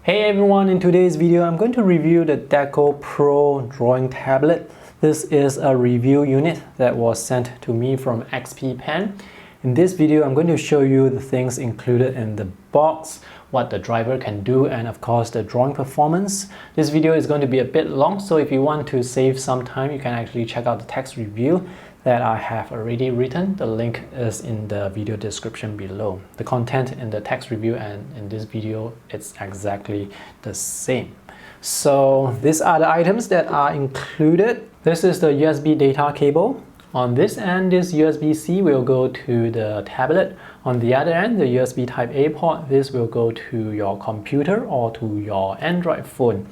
Hey everyone, in today's video I'm going to review the Deco Pro drawing tablet. This is a review unit that was sent to me from XP Pen. In this video I'm going to show you the things included in the box, what the driver can do, and of course the drawing performance. This video is going to be a bit long, so if you want to save some time you can actually check out the text review that I have already written. The link is in the video description below. The content in the text review and in this video, it's exactly the same. So these are the items that are included. This is the USB data cable. On this end, this USB-C will go to the tablet. On the other end, the USB Type-A port, this will go to your computer or to your Android phone.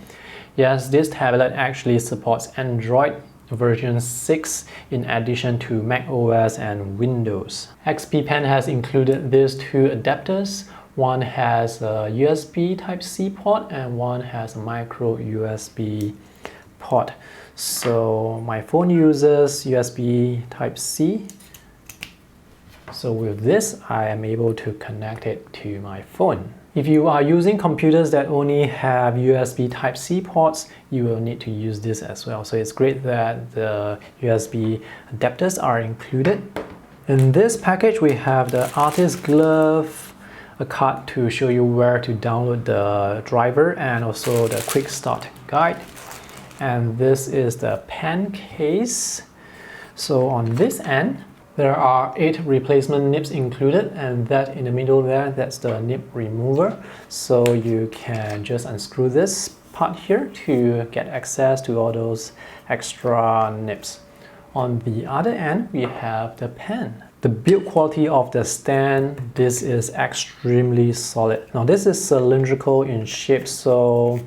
Yes, this tablet actually supports Android version 6 in addition to Mac OS and Windows. XP Pen has included these two adapters. One has a USB Type-C port and one has a micro USB port. So my phone uses USB Type-C. So with this, I am able to connect it to my phone. If you are using computers that only have USB Type-C ports, you will need to use this as well. So it's great that the USB adapters are included. In this package, we have the artist glove, a card to show you where to download the driver, and also the quick start guide. And this is the pen case. So on this end, there are 8 replacement nibs included, and that in the middle there, that's the nib remover. So you can just unscrew this part here to get access to all those extra nibs. On the other end, we have the pen. The build quality of the stand, this is extremely solid. Now this is cylindrical in shape, so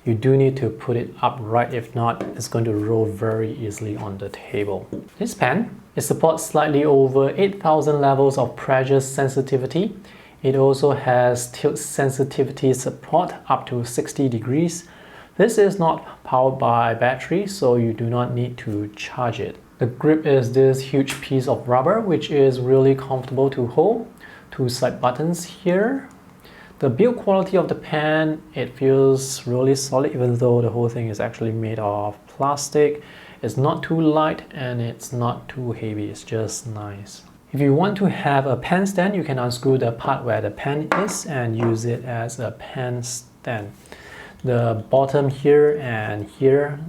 you do need to put it upright. If not, it's going to roll very easily on the table. This pen, it supports slightly over 8,000 levels of pressure sensitivity. It also has tilt sensitivity support up to 60 degrees. This is not powered by battery, so you do not need to charge it. The grip is this huge piece of rubber, which is really comfortable to hold. 2 side buttons here. The build quality of the pen, it feels really solid even though the whole thing is actually made of plastic. It's not too light and it's not too heavy, it's just nice. If you want to have a pen stand, you can unscrew the part where the pen is and use it as a pen stand. The bottom here and here,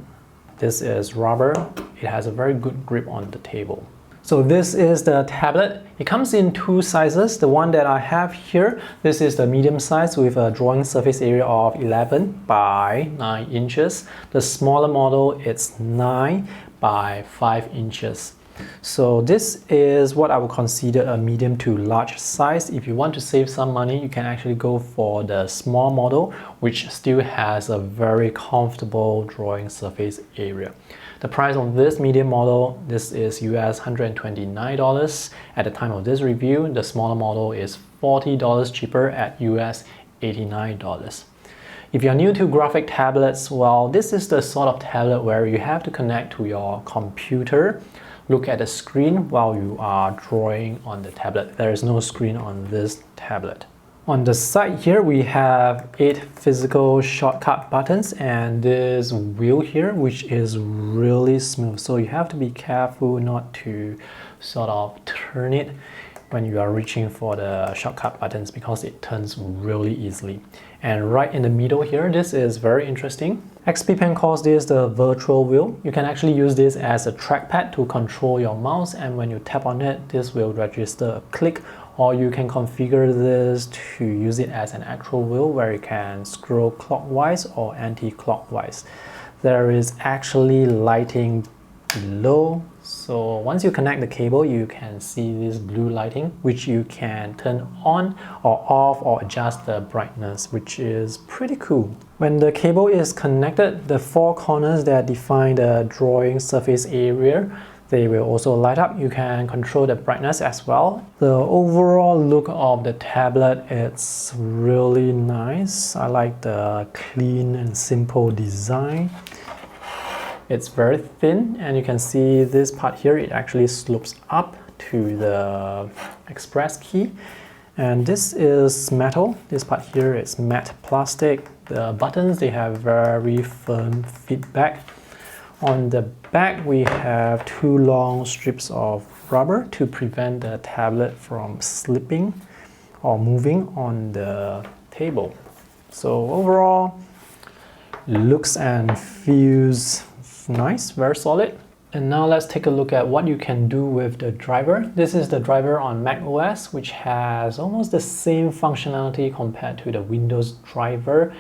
this is rubber. It has a very good grip on the table. So this is the tablet. It comes in 2 sizes. The one that I have here, this is the medium size with a drawing surface area of 11 by 9 inches. The smaller model, it's 9 by 5 inches. So this is what I would consider a medium to large size. If you want to save some money, you can actually go for the small model, which still has a very comfortable drawing surface area. The price on this medium model, this is US $129 at the time of this review. The smaller model is $40 cheaper at US $89. If you're new to graphic tablets, well, this is the sort of tablet where you have to connect to your computer, look at the screen while you are drawing on the tablet. There is no screen on this tablet. On the side here, we have 8 physical shortcut buttons and this wheel here, which is really smooth. So you have to be careful not to sort of turn it when you are reaching for the shortcut buttons because it turns really easily. And right in the middle here, this is very interesting. XP Pen calls this the virtual wheel. You can actually use this as a trackpad to control your mouse, and when you tap on it, this will register a click, or you can configure this to use it as an actual wheel where you can scroll clockwise or anti-clockwise. There is actually lighting below. So once you connect the cable, you can see this blue lighting, which you can turn on or off or adjust the brightness, which is pretty cool. When the cable is connected, the 4 corners that define the drawing surface area, they will also light up. You can control the brightness as well. The overall look of the tablet, it's really nice. I like the clean and simple design. It's very thin, and you can see this part here, it actually slopes up to the express key. And this is metal. This part here is matte plastic. The buttons, they have very firm feedback. On the back, we have two long strips of rubber to prevent the tablet from slipping or moving on the table. So overall, looks and feels nice, very solid. And now let's take a look at what you can do with the driver. This is the driver on Mac OS, which has almost the same functionality compared to the Windows driver,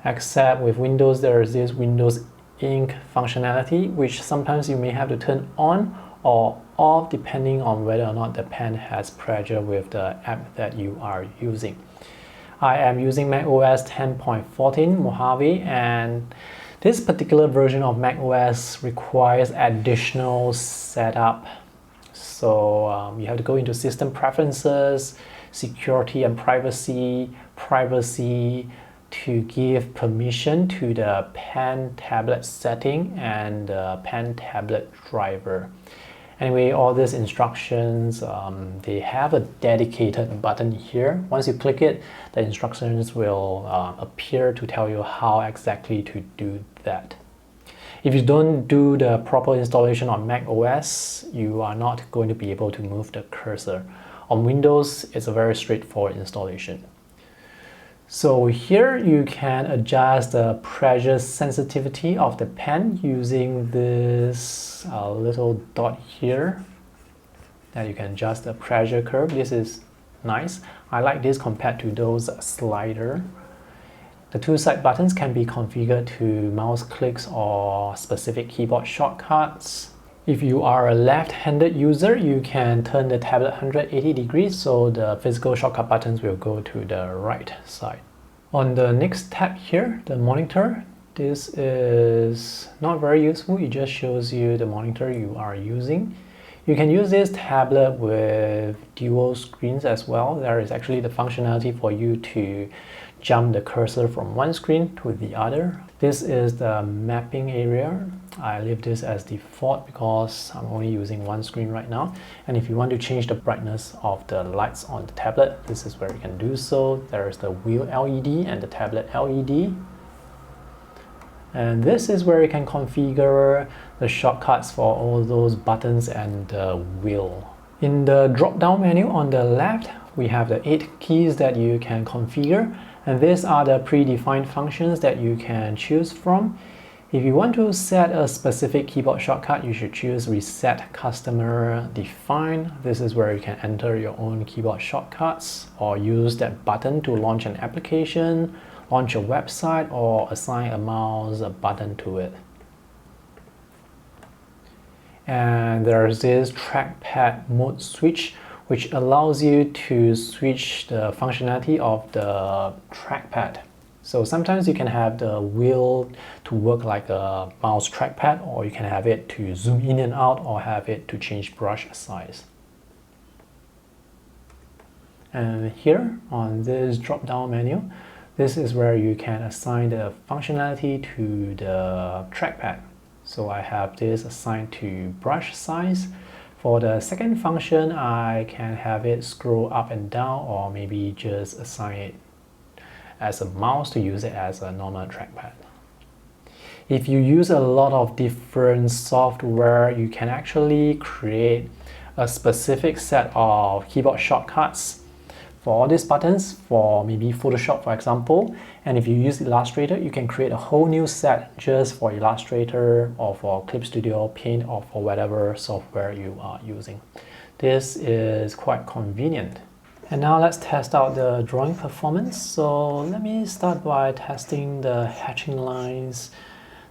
except with Windows there is this Windows Ink functionality, which sometimes you may have to turn on or off depending on whether or not the pen has pressure with the app that you are using. I am using Mac OS 10.14 Mojave, and this particular version of Mac OS requires additional setup. So you have to go into System Preferences, Security and Privacy, to give permission to the pen tablet setting and the pen tablet driver. Anyway, all these instructions, they have a dedicated button here. Once you click it, the instructions will appear to tell you how exactly to do that. If you don't do the proper installation on Mac OS, you are not going to be able to move the cursor. On Windows, it's a very straightforward installation. So here you can adjust the pressure sensitivity of the pen using this little dot here that you can adjust the pressure curve. This is nice. I like this compared to those slider. The two side buttons can be configured to mouse clicks or specific keyboard shortcuts. If you are a left-handed user, you can turn the tablet 180 degrees, so the physical shortcut buttons will go to the right side. On the next tab here, the monitor, this is not very useful. It just shows you the monitor you are using. You can use this tablet with dual screens as well. There is actually the functionality for you to jump the cursor from one screen to the other. This is the mapping area. I leave this as default because I'm only using one screen right now. And if you want to change the brightness of the lights on the tablet, this is where you can do so. There is the wheel LED and the tablet LED. And this is where you can configure the shortcuts for all those buttons and the wheel. In the drop-down menu on the left, we have the 8 keys that you can configure. And these are the predefined functions that you can choose from. If you want to set a specific keyboard shortcut, you should choose Reset Customer Define. This is where you can enter your own keyboard shortcuts or use that button to launch an application, launch a website, or assign a mouse button to it. And there's this trackpad mode switch, which allows you to switch the functionality of the trackpad. So sometimes you can have the wheel to work like a mouse trackpad, or you can have it to zoom in and out, or have it to change brush size. And here on this drop-down menu, this is where you can assign the functionality to the trackpad. So I have this assigned to brush size. For the second function, I can have it scroll up and down, or maybe just assign it as a mouse to use it as a normal trackpad. If you use a lot of different software, you can actually create a specific set of keyboard shortcuts for all these buttons, for maybe Photoshop, for example. And if you use Illustrator, you can create a whole new set just for Illustrator or for Clip Studio, Paint, or for whatever software you are using. This is quite convenient. And now let's test out the drawing performance. So let me start by testing the hatching lines.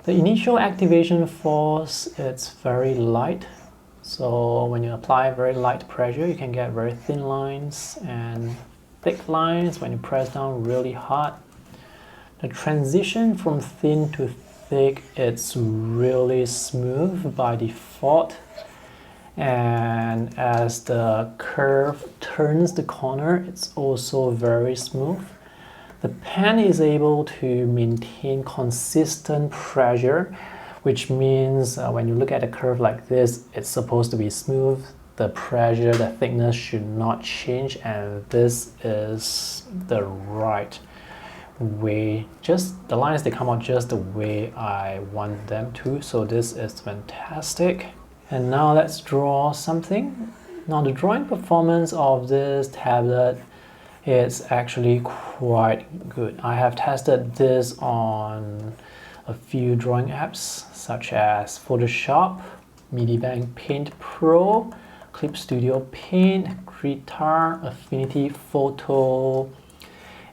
The initial activation force, it's very light. So when you apply very light pressure, you can get very thin lines and thick lines when you press down really hard. The transition from thin to thick, it's really smooth by default. And as the curve turns the corner, it's also very smooth. The pen is able to maintain consistent pressure, which means when you look at a curve like this, it's supposed to be smooth. the pressure, the thickness should not change, and this is the right way. Just the lines, they come out just the way I want them to, so this is fantastic. And now let's draw something. Now the drawing performance of this tablet is actually quite good. I have tested this on a few drawing apps such as Photoshop, Medibank Paint Pro, Clip Studio Paint, Krita, Affinity Photo,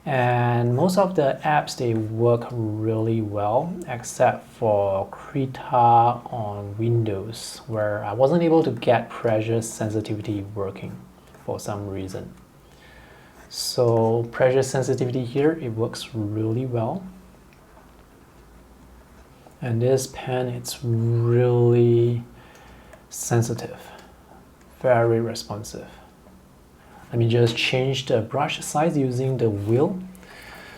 and most of the apps, they work really well except for Krita on Windows, where I wasn't able to get pressure sensitivity working for some reason. So pressure sensitivity here, it works really well. And this pen, it's really sensitive, very responsive. Let me just change the brush size using the wheel.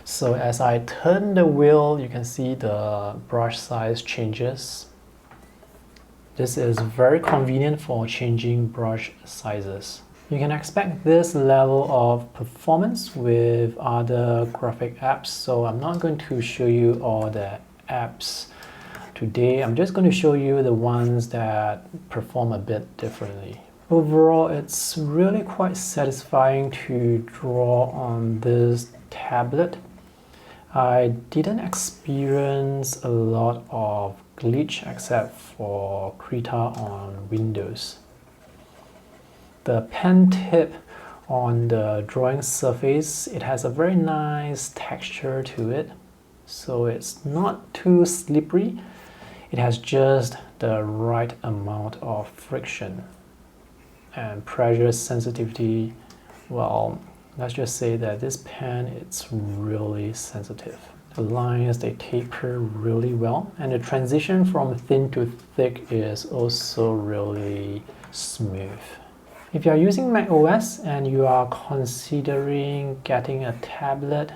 So as I turn the wheel, you can see the brush size changes. This is very convenient for changing brush sizes. You can expect this level of performance with other graphic apps, so I'm not going to show you all the apps today. I'm just going to show you the ones that perform a bit differently. Overall, it's really quite satisfying to draw on this tablet. I didn't experience a lot of glitch except for Krita on Windows. The pen tip on the drawing surface, it has a very nice texture to it, so it's not too slippery. It has just the right amount of friction. And pressure sensitivity, well, let's just say that this pen, it's really sensitive. The lines, they taper really well, and the transition from thin to thick is also really smooth. If you are using macOS and you are considering getting a tablet,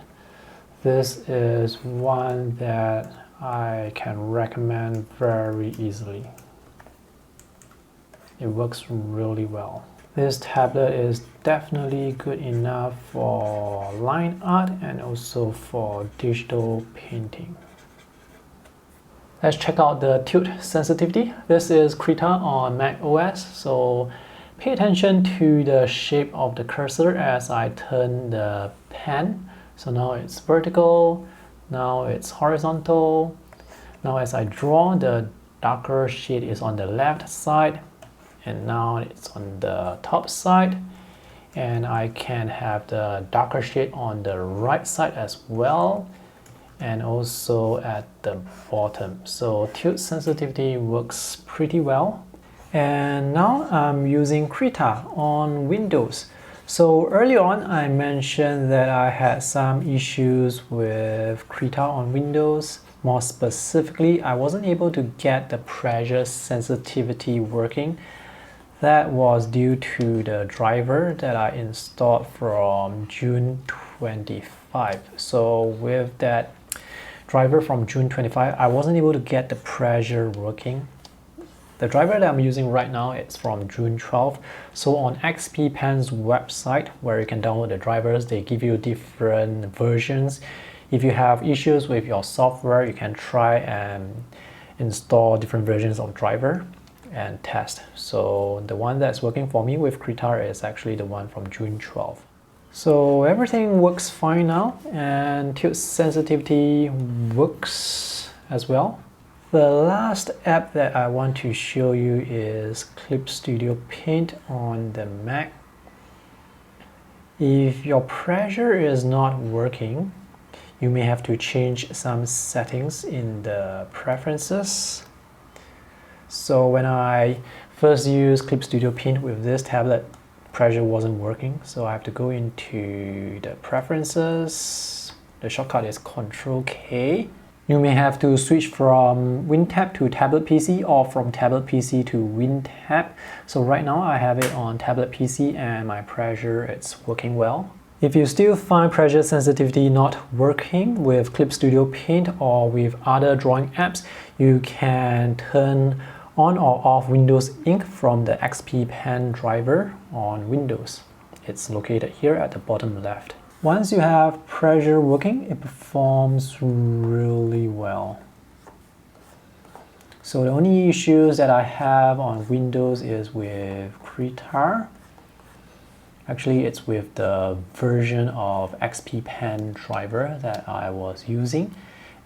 this is one that I can recommend very easily. It works really well. This tablet is definitely good enough for line art and also for digital painting. Let's check out the tilt sensitivity. This is Krita on macOS, so pay attention to the shape of the cursor as I turn the pen. So now it's vertical, now it's horizontal. Now as I draw, the darker shade is on the left side, and now it's on the top side, and I can have the darker shade on the right side as well, and also at the bottom. So tilt sensitivity works pretty well. And now I'm using Krita on Windows. So earlier on I mentioned that I had some issues with Krita on Windows. More specifically, I wasn't able to get the pressure sensitivity working. That was due to the driver that I installed from June 25. So with that driver from June 25, I wasn't able to get the pressure working. The driver that I'm using right now is from June 12. So on XP Pen's website, where you can download the drivers, they give you different versions. If you have issues with your software, you can try and install different versions of driver and test. So the one that's working for me with Krita is actually the one from June 12. So everything works fine now, and tilt sensitivity works as well. The last app that I want to show you is Clip Studio Paint on the Mac. If your pressure is not working, you may have to change some settings in the preferences. So when I first used Clip Studio Paint with this tablet, pressure wasn't working, so I have to go into the preferences. The shortcut is Ctrl-K. You may have to switch from WinTab to tablet PC or from tablet PC to WinTab. So right now I have it on tablet PC and my pressure, it's working well. If you still find pressure sensitivity not working with Clip Studio Paint or with other drawing apps, you can turn on or off Windows Ink from the XP Pen driver on Windows. It's located here at the bottom left. Once you have pressure working, it performs really well. So the only issues that I have on Windows is with Krita. Actually, it's with the version of XP Pen driver that I was using,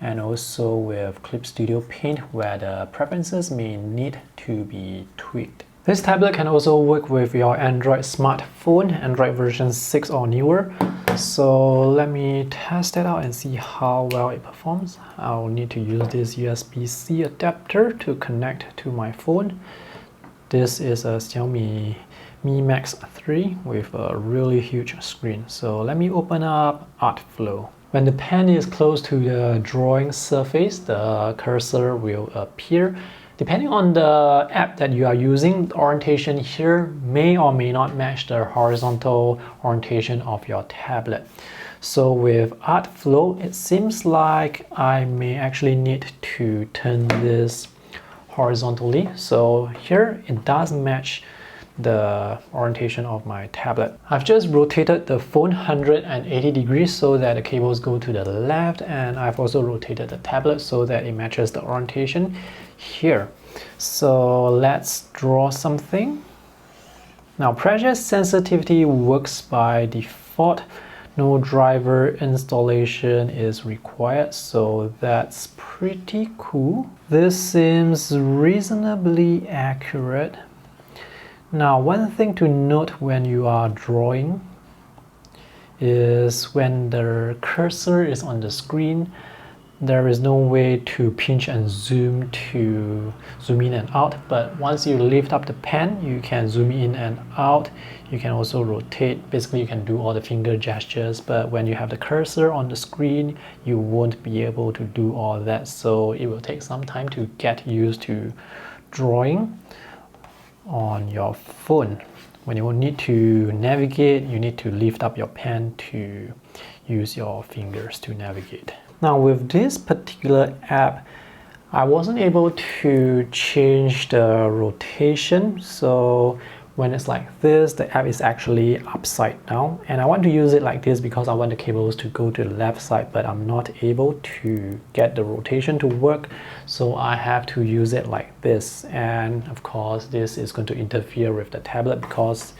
and also with Clip Studio Paint, where the preferences may need to be tweaked. This tablet can also work with your Android smartphone, Android version 6 or newer. So let me test it out and see how well it performs. I'll need to use this USB-C adapter to connect to my phone. This is a Xiaomi Mi Max 3 with a really huge screen. So let me open up ArtFlow. When the pen is close to the drawing surface, the cursor will appear. Depending on the app that you are using, the orientation here may or may not match the horizontal orientation of your tablet. So with ArtFlow, it seems like I may actually need to turn this horizontally. So here it does match the orientation of my tablet. I've just rotated the phone 180 degrees so that the cables go to the left, and I've also rotated the tablet so that it matches the orientation here. So let's draw something. Now pressure sensitivity works by default. No driver installation is required, so that's pretty cool. This seems reasonably accurate. Now, one thing to note when you are drawing is when the cursor is on the screen, there is no way to pinch and zoom to zoom in and out, but once you lift up the pen, you can zoom in and out. You can also rotate. Basically, you can do all the finger gestures, but when you have the cursor on the screen, you won't be able to do all that, so it will take some time to get used to drawing on your phone. When you need to navigate, you need to lift up your pen to use your fingers to navigate. Now with this particular app, I wasn't able to change the rotation, so when it's like this, the app is actually upside down, and I want to use it like this because I want the cables to go to the left side, but I'm not able to get the rotation to work, so I have to use it like this. And of course this is going to interfere with the tablet because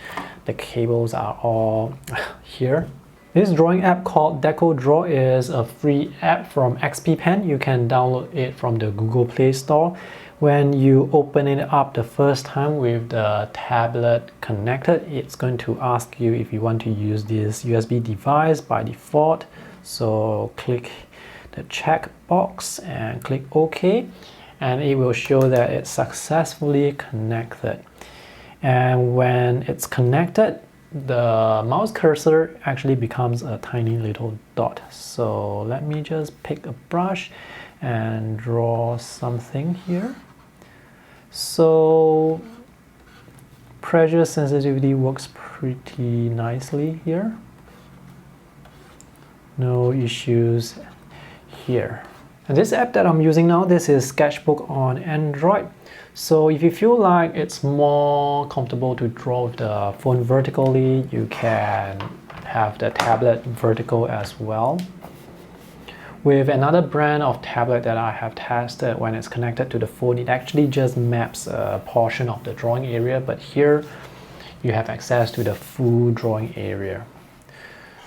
the cables are all here. This drawing app called Deco Pro is a free app from XP Pen. You can download it from the Google Play Store. When you open it up the first time with the tablet connected, it's going to ask you if you want to use this USB device by default. So click the check box and click OK, and it will show that it's successfully connected. And when it's connected, the mouse cursor actually becomes a tiny little dot. So let me just pick a brush and draw something here. So pressure sensitivity works pretty nicely here. No issues here. And this app that I'm using now, this is Sketchbook on Android. So if you feel like it's more comfortable to draw with the phone vertically, you can have the tablet vertical as well. With another brand of tablet that I have tested, when it's connected to the phone, it actually just maps a portion of the drawing area, but here you have access to the full drawing area.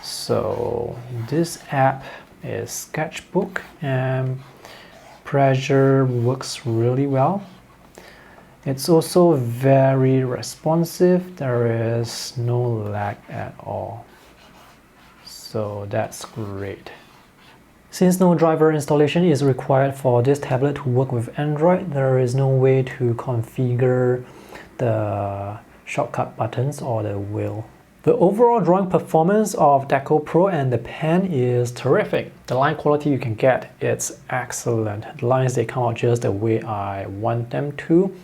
So this app is Sketchbook, and pressure works really well. It's also very responsive. There is no lag at all. So that's great. Since no driver installation is required for this tablet to work with Android, there is no way to configure the shortcut buttons or the wheel. The overall drawing performance of Deco Pro and the pen is terrific. The line quality you can get, it's excellent. The lines, they come out just the way I want them to.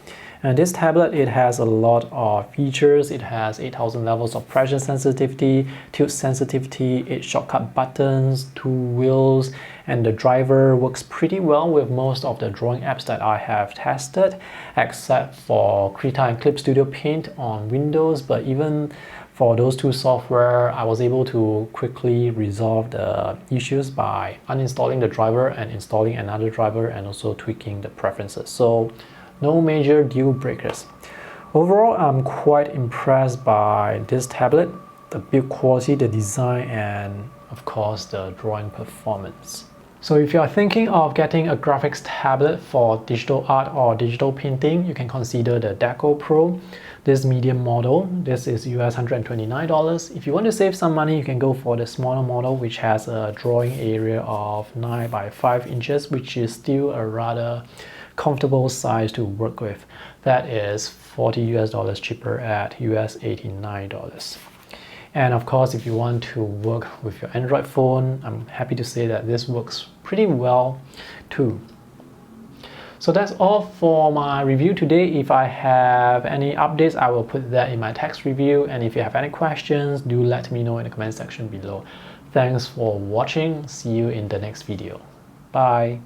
And this tablet, it has a lot of features. It has 8,000 levels of pressure sensitivity, tilt sensitivity, 8 shortcut buttons, 2 wheels, and the driver works pretty well with most of the drawing apps that I have tested, except for Krita and Clip Studio Paint on Windows. But even for those two software, I was able to quickly resolve the issues by uninstalling the driver and installing another driver, and also tweaking the preferences. So no major deal breakers. Overall, I'm quite impressed by this tablet, the build quality, the design, and of course the drawing performance. So if you are thinking of getting a graphics tablet for digital art or digital painting, you can consider the Deco Pro, this medium model. This is US $129. If you want to save some money, you can go for the smaller model, which has a drawing area of 9 by 5 inches, which is still a rather comfortable size to work with. That is $40 US cheaper at US $89. And of course, if you want to work with your Android phone, I'm happy to say that this works pretty well too. So that's all for my review today. If I have any updates, I will put that in my text review. And if you have any questions, do let me know in the comment section below. Thanks for watching. See you in the next video. Bye.